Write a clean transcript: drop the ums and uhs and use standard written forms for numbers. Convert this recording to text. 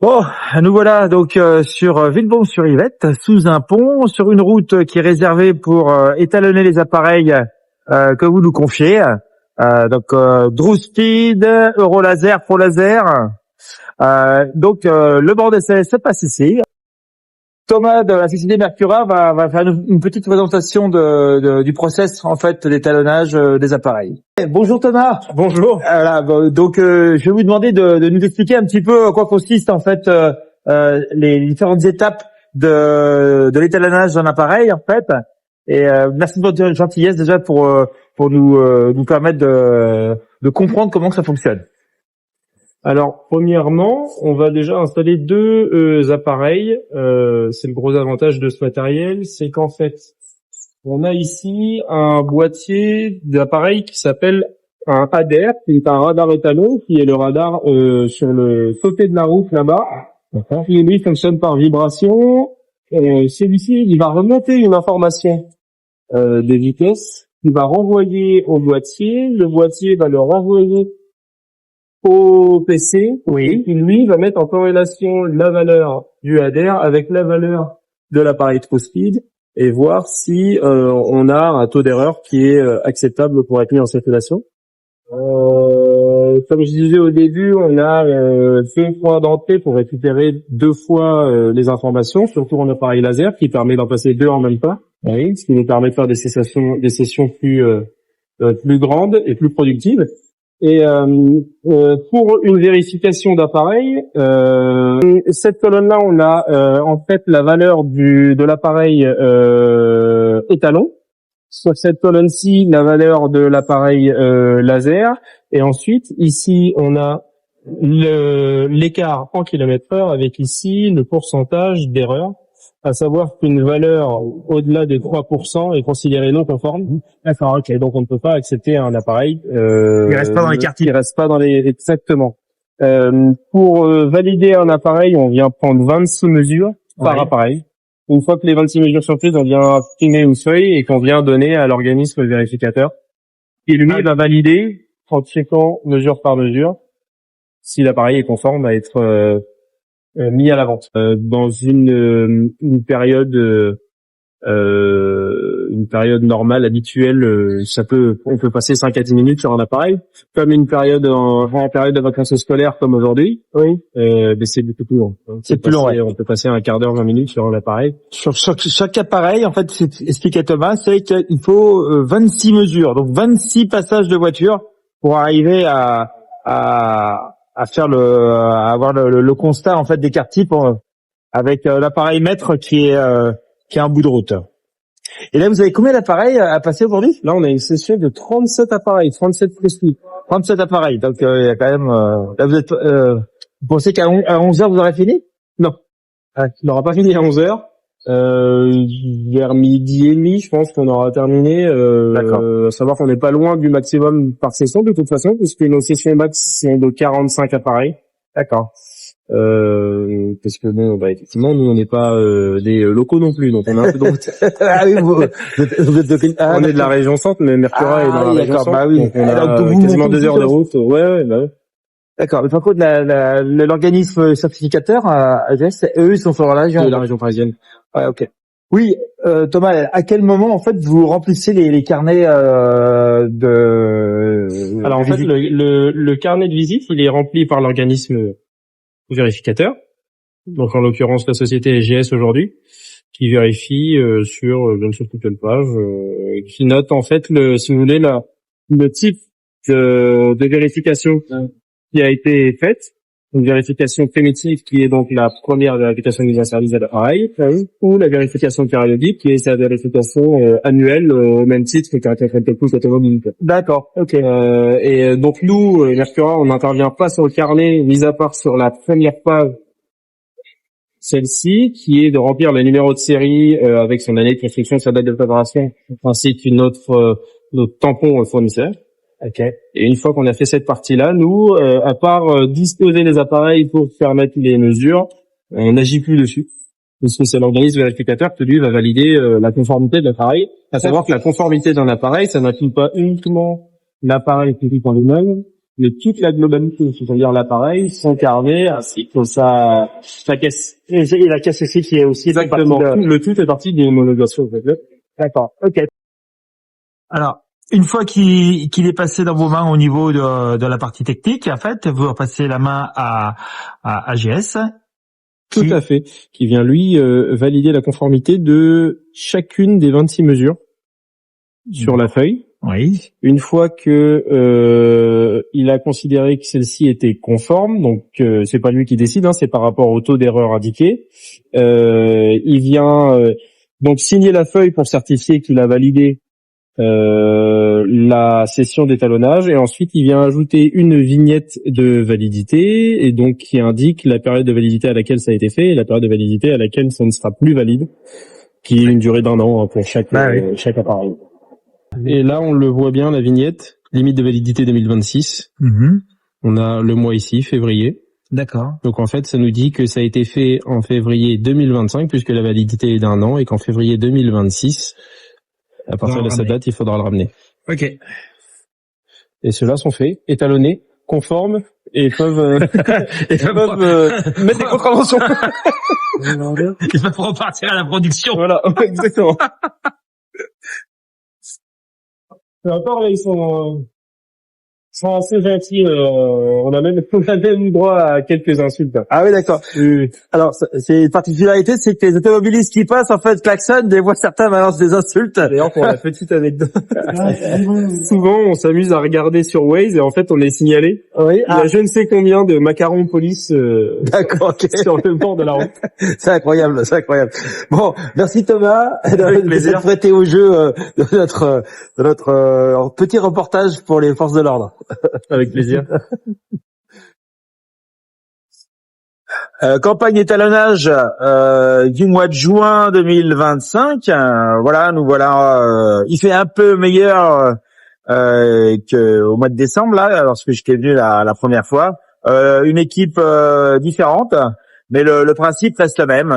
Bon, nous voilà donc sur Villebon-sur-Yvette, sous un pont, sur une route qui est réservée pour étalonner les appareils que vous nous confiez. DrewSpeed, Eurolaser, ProLaser. Le bord d'essai se passe ici. Thomas de la société Mercura va faire une petite présentation du process en fait d'étalonnage des appareils. Bonjour Thomas. Bonjour. Je vais vous demander de nous expliquer un petit peu en quoi consiste en fait les différentes étapes de l'étalonnage d'un appareil en fait. Et merci de votre gentillesse déjà pour nous permettre de comprendre comment que ça fonctionne. Alors, premièrement, on va déjà installer deux appareils. C'est le gros avantage de ce matériel, c'est qu'en fait, on a ici un boîtier d'appareil qui s'appelle un ADER, qui est un radar étalon, qui est le radar sur le sauté de la route là-bas. Qui lui fonctionne par vibration. Et celui-ci, il va remonter une information des vitesses, il va renvoyer au boîtier. Le boîtier va le renvoyer au PC, Oui. Et qui lui va mettre en corrélation la valeur du ADER avec la valeur de l'appareil DrewSpeed et voir si on a un taux d'erreur qui est acceptable pour être mis en circulation. Comme je disais au début, on a deux points d'entrée pour récupérer deux fois les informations, surtout en appareil laser qui permet d'en passer deux en même temps, oui, ce qui nous permet de faire des sessions plus grandes et plus productives. Et pour une vérification d'appareil, cette colonne-là, on a en fait la valeur de l'appareil étalon. Sur cette colonne-ci, la valeur de l'appareil laser. Et ensuite, ici, on a l'écart en kilomètre-heure avec ici le pourcentage d'erreur. À savoir qu'une valeur au-delà de 3% est considérée non conforme. D'accord, ok. Donc on ne peut pas accepter un appareil. Il reste pas dans les quartiers. Il reste pas dans les exactement. Pour valider un appareil, on vient prendre 26 mesures par appareil. Une fois que les 26 mesures sont prises, on vient imprimer une feuille et qu'on vient donner à l'organisme vérificateur. Et lui va valider en checkant mesure par mesure si l'appareil est conforme à être mis à la vente. Dans une période normale, habituelle, on peut passer 5 à 10 minutes sur un appareil, comme une période en période de vacances scolaires comme aujourd'hui. Oui. Mais c'est beaucoup plus long. C'est plus long, ouais. On peut passer un quart d'heure, 20 minutes sur un appareil. Sur chaque appareil, en fait, explique à Thomas, c'est qu'il faut 26 mesures, donc 26 passages de voiture pour arriver à avoir le constat en fait d'écart type avec l'appareil mètre qui est un bout de route. Et là, vous avez combien d'appareils à passer aujourd'hui? Là, on a une session de 37 appareils, 37 précis. 37 appareils. Donc il y a quand même là vous pensez qu'à 11 heures vous aurez fini? Non. On n'aura pas fini à 11 heures. Vers midi et demi, je pense qu'on aura terminé. D'accord. À savoir qu'on n'est pas loin du maximum par session de toute façon, puisque nos sessions max sont de 45 appareils. D'accord. Parce que bon, effectivement, nous on n'est pas des locaux non plus, donc on a un peu de route. Ah oui, vous êtes on est de la région centre, mais Mercura est dans la région centre. Bah oui. Donc on a quasiment 2 heures de route. Ouais. D'accord. Mais par contre, l'organisme certificateur, AGS, eux, ils sont sur la région. De la région parisienne. Ouais, ok. Oui, Thomas, à quel moment, en fait, vous remplissez les carnets de... Alors, en fait, le carnet de visite, il est rempli par l'organisme vérificateur. Donc, en l'occurrence, la société SGS aujourd'hui, qui vérifie sur toute une page, qui note, en fait, si vous voulez, le type de vérification qui a été faite. Une vérification primitive qui est donc la première vérification mise en service de l'appareil, ou la vérification périodique qui est sa vérification annuelle au même titre qu'un contrôle technique automobile. D'accord, ok. Et donc nous, Mercura, on n'intervient pas sur le carnet, mis à part sur la première page, celle-ci, qui est de remplir le numéro de série avec son année de construction, sa date de préparation, ainsi que notre tampon fournisseur. Okay. Et une fois qu'on a fait cette partie-là, nous, à part disposer les appareils pour permettre les mesures, on n'agit plus dessus. Parce que c'est l'organisme vérificateur qui, lui, va valider la conformité de l'appareil. À savoir que la conformité d'un appareil, ça n'inclut pas uniquement l'appareil physique en lui-même, mais toute la globalité, c'est-à-dire l'appareil, son carnet, ainsi que sa caisse. Et la caisse aussi qui est aussi Exactement. Le tout est partie des homologations. D'accord. Ok. Alors, une fois qu'il est passé dans vos mains au niveau de la partie technique, en fait, vous repassez la main à AGS. Tout à fait. Qui vient, lui, valider la conformité de chacune des 26 mesures sur la feuille. Oui. Une fois que il a considéré que celle-ci était conforme, donc c'est pas lui qui décide, c'est par rapport au taux d'erreur indiqué. Il vient donc signer la feuille pour certifier qu'il a validé la session d'étalonnage, et ensuite il vient ajouter une vignette de validité, et donc qui indique la période de validité à laquelle ça a été fait et la période de validité à laquelle ça ne sera plus valide, qui est une durée d'1 an pour chaque appareil. Et là, on le voit bien, la vignette, limite de validité 2026. On a le mois ici, février. D'accord. Donc en fait, ça nous dit que ça a été fait en février 2025, puisque la validité est d'1 an, et qu'en février 2026, à partir de cette date, il faudra le ramener. Ok. Et ceux-là sont faits, étalonnés, conformes, et peuvent mettre des contraventions. Ils peuvent repartir à la production. Voilà, exactement. Encore, ils sont assez gentils. On a même droit à quelques insultes. Ah oui, d'accord. Alors, c'est une particularité, c'est que les automobilistes qui passent, en fait, klaxonnent, des fois certains balancent des insultes. D'ailleurs, pour la petite anecdote, souvent, on s'amuse à regarder sur Waze et en fait, on est signalé. Oui. Il y a je ne sais combien de macarons police d'accord, ok. sur le bord de la route. C'est incroyable, c'est incroyable. Bon, merci Thomas de s'être prêté au jeu de notre petit reportage pour les forces de l'ordre. Avec plaisir. Campagne d'étalonnage du mois de juin 2025. Voilà, nous voilà. Il fait un peu meilleur qu'au mois de décembre là, lorsque j'étais venu la première fois. Une équipe différente, mais le principe reste le même.